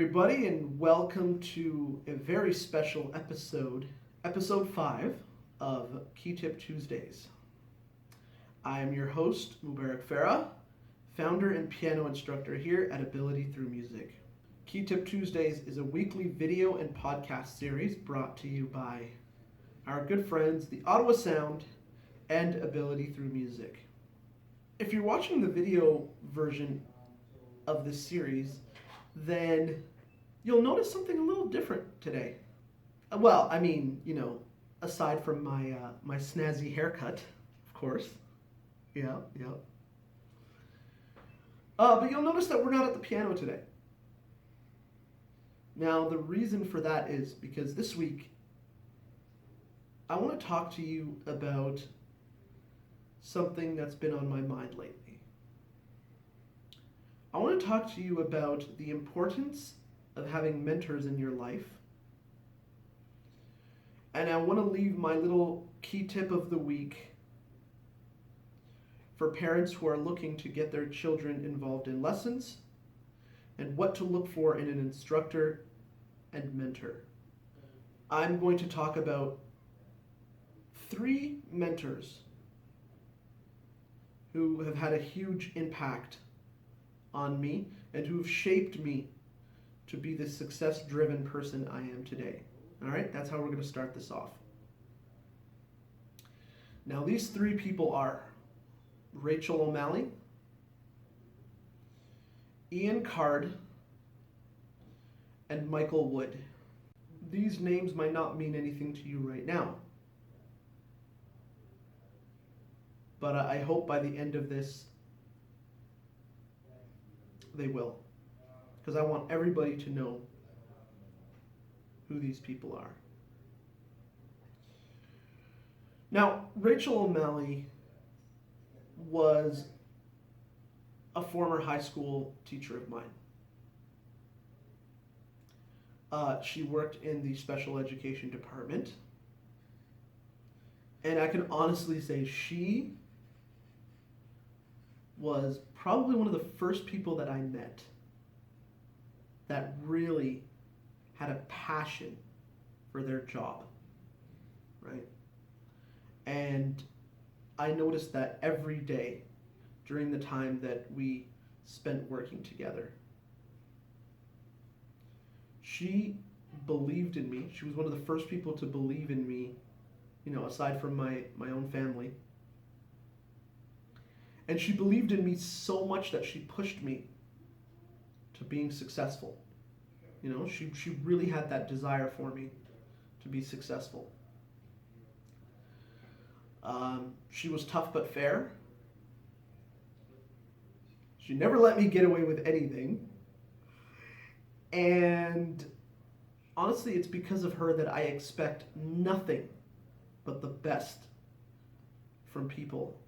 everybody, and welcome to a very special episode 5 of Key Tip Tuesdays. I am your host, Mubarak Farah, founder and piano instructor here at Ability Through Music. Key Tip Tuesdays is a weekly video and podcast series brought to you by our good friends, the Ottawa Sound and Ability Through Music. If you're watching the video version of this series, then you'll notice something a little different today. Well, aside from my snazzy haircut, of course. Yeah. But you'll notice that we're not at the piano today. Now, the reason for that is because this week I want to talk to you about something that's been on my mind lately. I want to talk to you about the importance of having mentors in your life. And I want to leave my little key tip of the week for parents who are looking to get their children involved in lessons and what to look for in an instructor and mentor. I'm going to talk about 3 mentors who have had a huge impact on me and who've shaped me to be the success-driven person I am today. All right, that's how we're going to start this off. Now, these 3 people are Rachel O'Malley, Ian Card, and Michael Wood. These names might not mean anything to you right now, but I hope by the end of this they will, because I want everybody to know who these people are. Now, Rachel O'Malley was a former high school teacher of mine. She worked in the special education department, and I can honestly say she was probably one of the first people that I met that really had a passion for their job, right? And I noticed that every day during the time that we spent working together. She believed in me. She was one of the first people to believe in me, aside from my own family. And she believed in me so much that she pushed me to being successful. She really had that desire for me to be successful. She was tough but fair. She never let me get away with anything. And honestly, it's because of her that I expect nothing but the best from people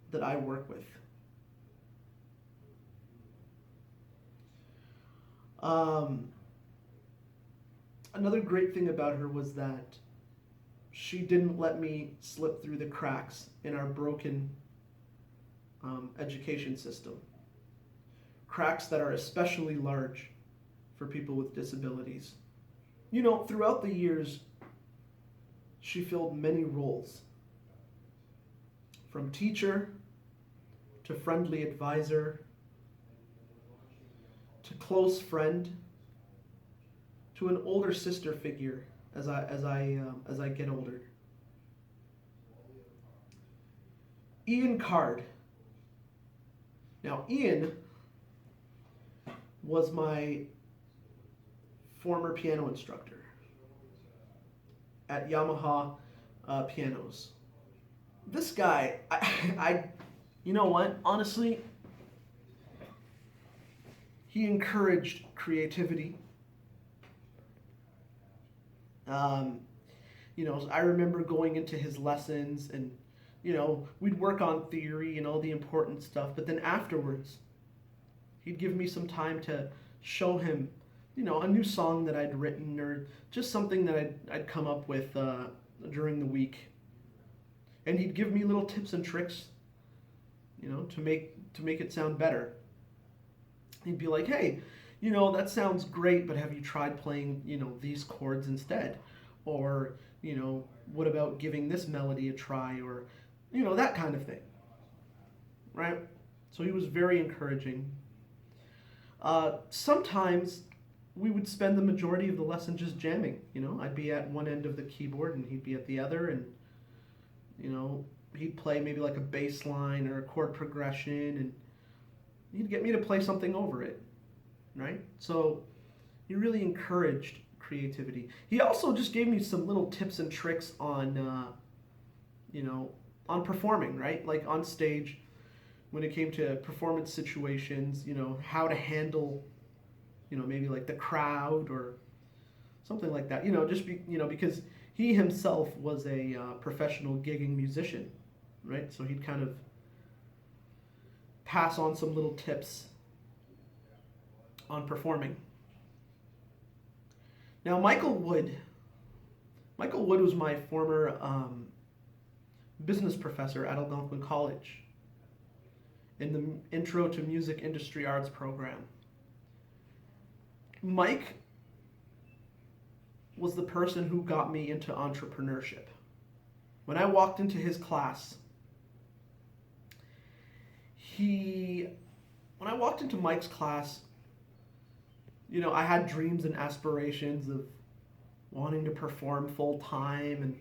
that I work with. Another great thing about her was that she didn't let me slip through the cracks in our broken education system. Cracks that are especially large for people with disabilities. Throughout the years, she filled many roles. From teacher to friendly advisor to close friend to an older sister figure as I get older. Ian Card. Now, Ian was my former piano instructor at Yamaha Pianos. This guy, you know what? Honestly, he encouraged creativity. I remember going into his lessons and, we'd work on theory and all the important stuff, but then afterwards, he'd give me some time to show him, a new song that I'd written or just something that I'd come up with during the week. And he'd give me little tips and tricks, to make it sound better. He'd be like, hey, that sounds great, but have you tried playing, these chords instead? Or, what about giving this melody a try? Or, that kind of thing, right? So he was very encouraging. Sometimes we would spend the majority of the lesson just jamming. I'd be at one end of the keyboard and he'd be at the other, and he'd play maybe like a bass line or a chord progression, and he'd get me to play something over it, right? So he really encouraged creativity. He also just gave me some little tips and tricks on, on performing, right? Like on stage, when it came to performance situations, how to handle, maybe like the crowd or something like that. Because he himself was a professional gigging musician, right? So he'd kind of pass on some little tips on performing. Now, Michael Wood was my former business professor at Algonquin College in the Intro to Music Industry Arts program. Mike was the person who got me into entrepreneurship. When I walked into his class, when I walked into Mike's class, I had dreams and aspirations of wanting to perform full time and,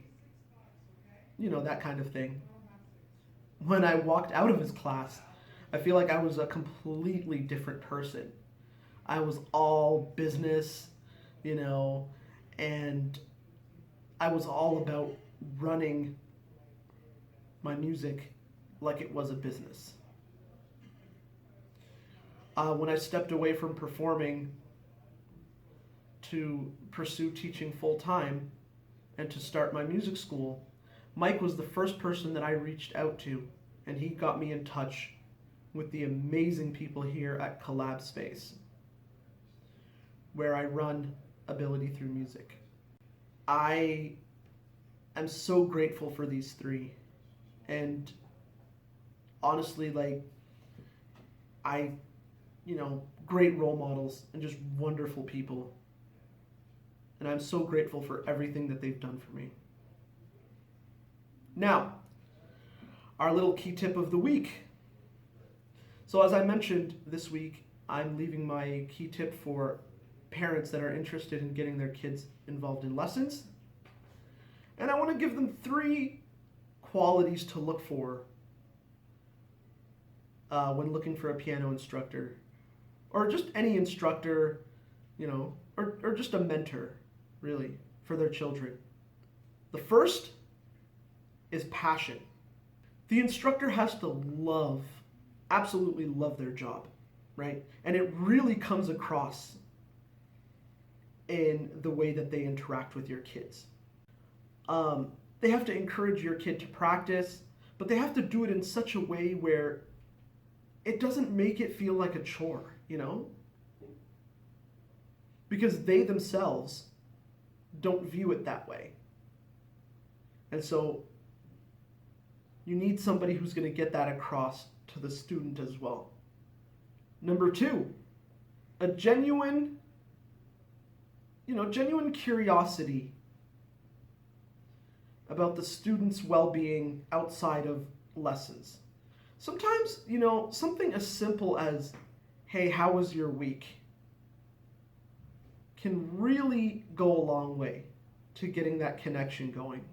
that kind of thing. When I walked out of his class, I feel like I was a completely different person. I was all business, and I was all about running my music like it was a business. When I stepped away from performing to pursue teaching full time and to start my music school, Mike was the first person that I reached out to, and he got me in touch with the amazing people here at Collab Space, where I run Ability Through Music. I am so grateful for these three, and honestly, great role models and just wonderful people. And I'm so grateful for everything that they've done for me. Now, our little key tip of the week. So as I mentioned this week, I'm leaving my key tip for parents that are interested in getting their kids involved in lessons. And I want to give them 3 qualities to look for when looking for a piano instructor, or just any instructor, or just a mentor, really, for their children. The first is passion. The instructor has to absolutely love their job, right? And it really comes across in the way that they interact with your kids. They have to encourage your kid to practice, but they have to do it in such a way where it doesn't make it feel like a chore, because they themselves don't view it that way. And so you need somebody who's going to get that across to the student as well. Number 2, a genuine curiosity about the student's well-being outside of lessons. Sometimes, something as simple as, hey, how was your week, can really go a long way to getting that connection going.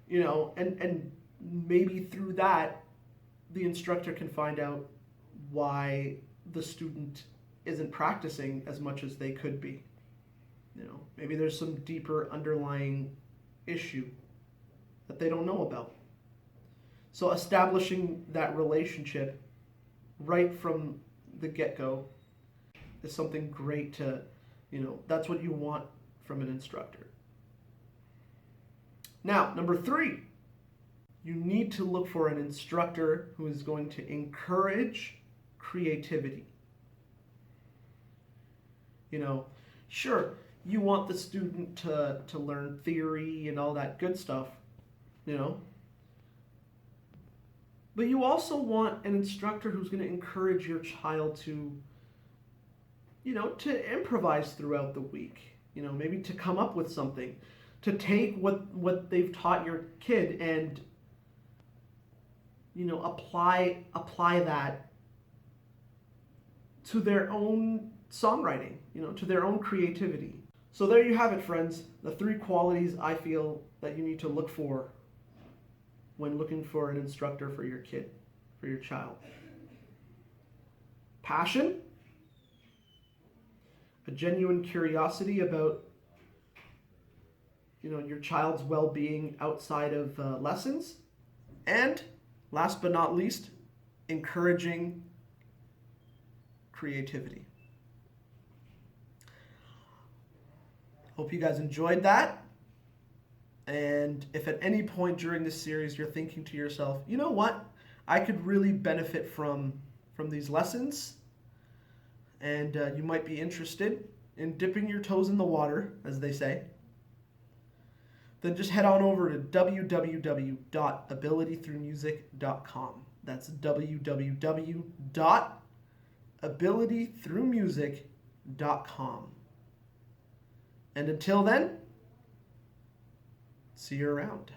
And maybe through that, the instructor can find out why the student isn't practicing as much as they could be. Maybe there's some deeper underlying issue that they don't know about. So establishing that relationship right from the get-go is something great to, that's what you want from an instructor. Now, number 3, you need to look for an instructor who is going to encourage creativity. Sure, you want the student to learn theory and all that good stuff, But you also want an instructor who's going to encourage your child to, to improvise throughout the week. Maybe to come up with something, to take what they've taught your kid and, apply that to their own songwriting, to their own creativity. So there you have it, friends. The 3 qualities I feel that you need to look for when looking for an instructor for your kid, for your child. Passion, a genuine curiosity about, your child's well-being outside of lessons, and last but not least, encouraging creativity. Hope you guys enjoyed that. And if at any point during this series you're thinking to yourself, you know what, I could really benefit from these lessons, and you might be interested in dipping your toes in the water, as they say, then just head on over to www.abilitythroughmusic.com. That's www.abilitythroughmusic.com. And until then, see you around.